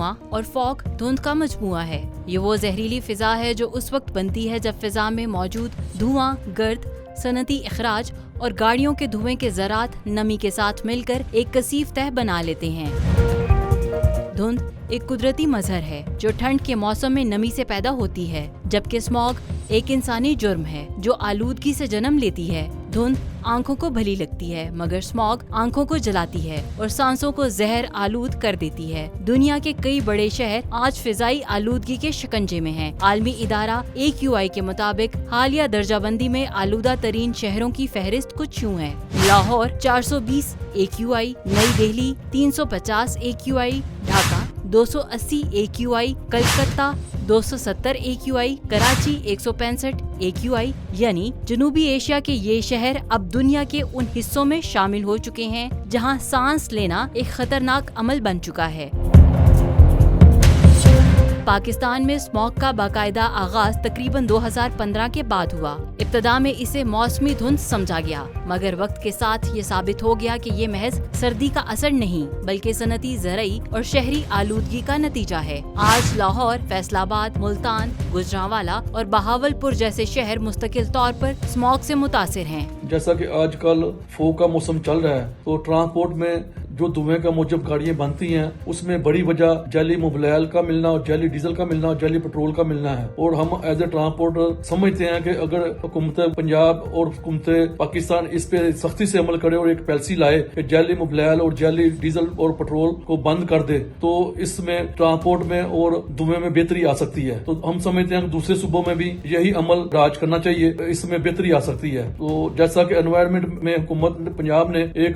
धुआं और फॉग धुंध का मजमुआ है। ये वो जहरीली फिजा है जो उस वक्त बनती है जब फिजा में मौजूद धुआं, गर्द, सनती इखराज और गाड़ियों के धुएं के ज़रात नमी के साथ मिलकर एक कसीफ तह बना लेते हैं। धुंध एक कुदरती मजहर है जो ठंड के मौसम में नमी से पैदा होती है, जबकि स्मॉग एक इंसानी जुर्म है जो आलूदगी से जन्म लेती है। धुंध आंखों को भली लगती है मगर स्मॉग आंखों को जलाती है और सांसों को जहर आलूद कर देती है। दुनिया के कई बड़े शहर आज फिजाई आलूदगी के शिकंजे में हैं। आलमी इदारा AQI के मुताबिक हालिया दर्जाबंदी में आलूदा तरीन शहरों की फहरिस्त कुछ यूँ है: लाहौर 420 AQI, नई Delhi 350 AQI, Dhaka 280 AQI, Calcutta 270 AQI, Karachi 165 AQI। यानी जनूबी एशिया के ये शहर अब दुनिया के उन हिस्सों में शामिल हो चुके हैं जहां सांस लेना एक खतरनाक अमल बन चुका है। पाकिस्तान में स्मॉग का बाकायदा आगाज तकरीबन 2015 के बाद हुआ। इब्तदा में इसे मौसमी धुंध समझा गया, मगर वक्त के साथ ये साबित हो गया कि ये महज सर्दी का असर नहीं बल्कि सनती, ज़रई और शहरी आलूदगी का नतीजा है। आज लाहौर, फैसलाबाद, मुल्तान, गुजरांवाला और बहावलपुर जैसे शहर मुस्तकिल तौर पर स्मॉग से मुतासिर हैं। जैसा कि आजकल फॉग का मौसम चल रहा है तो ट्रांसपोर्ट में जो धुएं का मूजब गाड़ियां बनती हैं उसमें बड़ी वजह जैली मोबिलाइल का मिलना और जैली डीजल का मिलना और जैली पेट्रोल का मिलना है। और हम एज ए ट्रांसपोर्टर समझते हैं कि अगर हुकूमत पंजाब और हुकूमत पाकिस्तान इस पे सख्ती से अमल करे और एक पॉलिसी लाए कि जैली मोबिलाइल और जैली डीजल और पेट्रोल को बंद कर दे तो इसमें ट्रांसपोर्ट में और धुएं में बेहतरी आ सकती है। तो हम समझते हैं कि दूसरे सूबों में भी यही अमल राज करना चाहिए, इसमें बेहतरी आ सकती है। तो जैसा कि एनवायरमेंट में हुकूमत पंजाब ने एक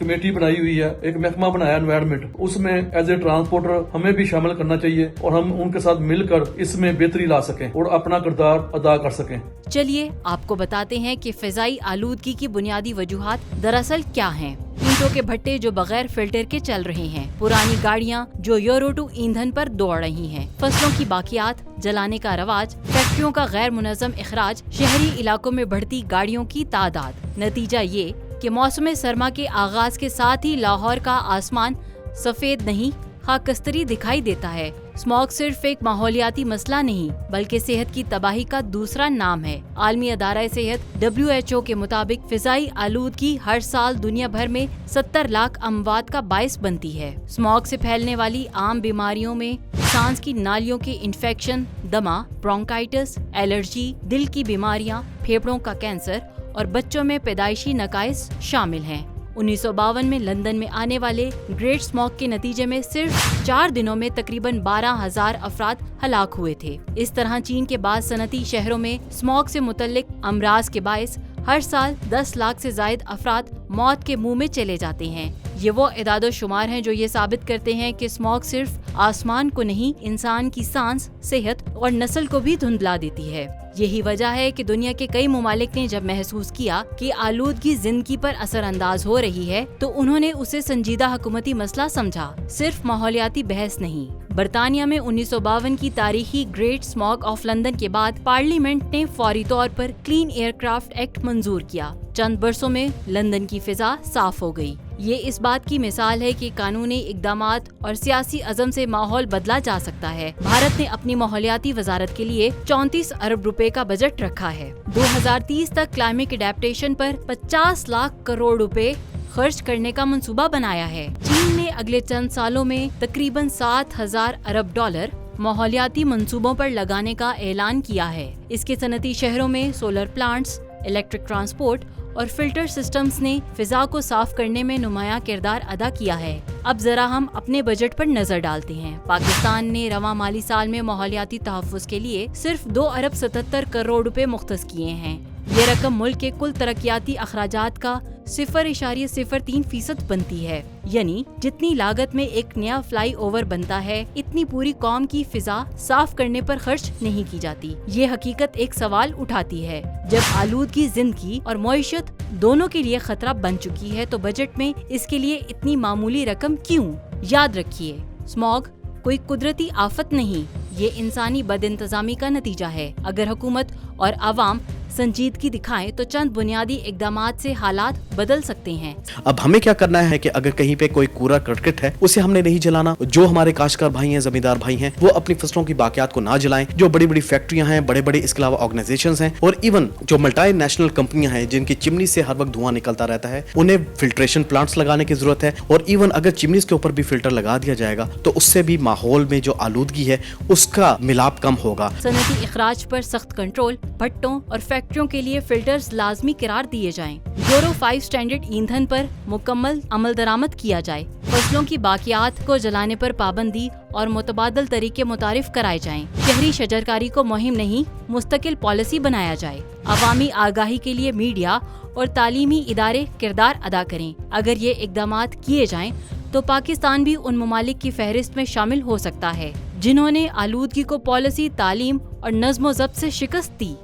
कमेटी बनाई हुई है, एक महकमा बनाया एनवायरमेंट, उसमें एज ए ट्रांसपोर्टर हमें भी शामिल करना चाहिए और हम उनके साथ मिलकर इसमें बेहतरी ला सकें और अपना किरदार अदा कर सकें। चलिए आपको बताते हैं कि फिजाई आलूदगी की बुनियादी वजूहात दरअसल क्या हैं। ईंटों के भट्टे जो बगैर फिल्टर के चल रहे हैं, पुरानी गाड़ियां जो यूरो 2 ईंधन पर दौड़ रही हैं, फसलों की बाकियात जलाने का रवाज, फैक्ट्रियों का गैर मुनज़्ज़म इखराज, शहरी इलाकों में बढ़ती गाड़ियों की तादाद। नतीजा ये कि मौसम सरमा के आगाज के साथ ही लाहौर का आसमान सफेद नहीं खाकस्तरी दिखाई देता है। स्मॉग सिर्फ एक माहौलियाती मसला नहीं बल्कि सेहत की तबाही का दूसरा नाम है। आलमी अदारा सेहत WHO के मुताबिक फिजाई आलूदगी हर साल दुनिया भर में 70 लाख अमवात का बाइस बनती है। स्मॉग से फैलने वाली आम बीमारियों में सांस की नालियों के इन्फेक्शन, दमा, ब्रोंकाइटिस, एलर्जी, दिल की बीमारियां, फेफड़ों का कैंसर और बच्चों में पैदाइशी नकाइस शामिल हैं। 1952 में लंदन में आने वाले ग्रेट स्मॉग के नतीजे में सिर्फ 4 दिनों में तकरीबन 12,000 अफराद हलाक हुए थे। इस तरह चीन के बाद सनती शहरों में स्मॉग से मुतल्लिक अमराज के बायस हर साल 10 लाख से जायद अफराद मौत के मुंह में चले जाते हैं। ये वो इदादो शुमार हैं जो ये साबित करते हैं कि स्मॉग सिर्फ आसमान को नहीं, इंसान की सांस, सेहत और नस्ल को भी धुंधला देती है। यही वजह है कि दुनिया के कई मुमालिक ने जब महसूस किया कि आलूदगी जिंदगी पर असरअंदाज हो रही है तो उन्होंने उसे संजीदा हुकूमती मसला समझा, सिर्फ माहौलियाती बहस नहीं। बरतानिया में 1952 की तारीखी ग्रेट स्मॉग ऑफ लंदन के बाद पार्लियामेंट ने फौरी तौर पर क्लीन एयरक्राफ्ट एक्ट मंजूर किया। चंद बरसों में लंदन की फिजा साफ हो गई। ये इस बात की मिसाल है कि कानूनी इक़दामात और सियासी अज़म से माहौल बदला जा सकता है। भारत ने अपनी माहौलियाती वजारत के लिए 34 अरब रुपए का बजट रखा है। 2030 तक क्लाइमेट एडेप्टेशन पर 50 लाख करोड़ रुपए खर्च करने का मंसूबा बनाया है। चीन ने अगले चंद सालों में तकरीबन 7,000 अरब डॉलर माहौलियाती मंसूबों पर लगाने का ऐलान किया है। इसके सनती शहरों में सोलर प्लांट्स, इलेक्ट्रिक ट्रांसपोर्ट और फिल्टर सिस्टम्स ने फिजा को साफ करने में नुमायां किरदार अदा किया है। अब जरा हम अपने बजट पर नजर डालते हैं। पाकिस्तान ने रवां माली साल में माहौलियाती तहफ़्फ़ुज़ के लिए सिर्फ 2 अरब 77 करोड़ रुपए मुख्तस किए हैं। ये रकम मुल्क के कुल तरक्याती अखराजात का 0.03% बनती है। यानी जितनी लागत में एक नया फ्लाई ओवर बनता है, इतनी पूरी कौम की फिजा साफ करने पर खर्च नहीं की जाती। ये हकीकत एक सवाल उठाती है, जब आलूदगी जिंदगी और मईशत दोनों के लिए खतरा बन चुकी है तो बजट में इसके लिए इतनी मामूली रकम क्यों? याद रखिए, स्मॉग कोई कुदरती आफत नहीं, ये इंसानी बदइंतजामी का नतीजा है। अगर हुकूमत और आवाम संजीदगी दिखाएं तो चंद बुनियादी इकदामात से हालात बदल सकते हैं। अब हमें क्या करना है कि अगर कहीं पे कोई कूड़ा करकट है उसे हमने नहीं जलाना। जो हमारे काश्तकार भाई हैं, जमींदार भाई हैं, वो अपनी फसलों की बाकियात को ना जलाएं। जो बड़ी बड़ी फैक्ट्रियां हैं, बड़े बड़े इसके अलावा ऑर्गेनाइजेशंस हैं और इवन जो मल्टी नेशनल कंपनियां हैं जिनकी चिमनी से हर वक्त धुआं निकलता रहता है, उन्हें फिल्ट्रेशन प्लांट्स लगाने की जरूरत है। और इवन अगर चिमनीज के ऊपर भी फिल्टर लगा दिया जाएगा तो उससे भी माहौल में जो आलूदगी है उसका मिलाप कम होगा। सनती इखराज पर सख्त कंट्रोल, भट्टों और फैक्ट्रियों के लिए फिल्टर्स लाजमी करार दिए जाएं। यूरो 5 स्टैंडर्ड ईंधन पर मुकम्मल अमल दरामद किया जाए। फसलों की बाकियात को जलाने पर पाबंदी और मुतबादल तरीके मुतारिफ कराए जाएं। शहरी शजरकारी को मुहिम नहीं, मुस्तकिल पॉलिसी बनाया जाए। अवामी आगाही के लिए मीडिया और तालीमी इदारे किरदार अदा करें। अगर ये इकदामात किए जाएं तो पाकिस्तान भी उन ममालिक की फहरिस्त में शामिल हो सकता है जिन्होंने आलूदगी को पॉलिसी, तालीम और नज़्म ज़ब्त से शिकस्त दी।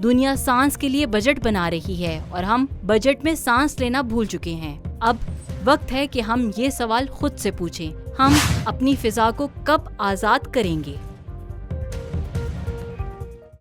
दुनिया सांस के लिए बजट बना रही है और हम बजट में सांस लेना भूल चुके हैं। अब वक्त है कि हम ये सवाल खुद से पूछें, हम अपनी फिजा को कब आज़ाद करेंगे?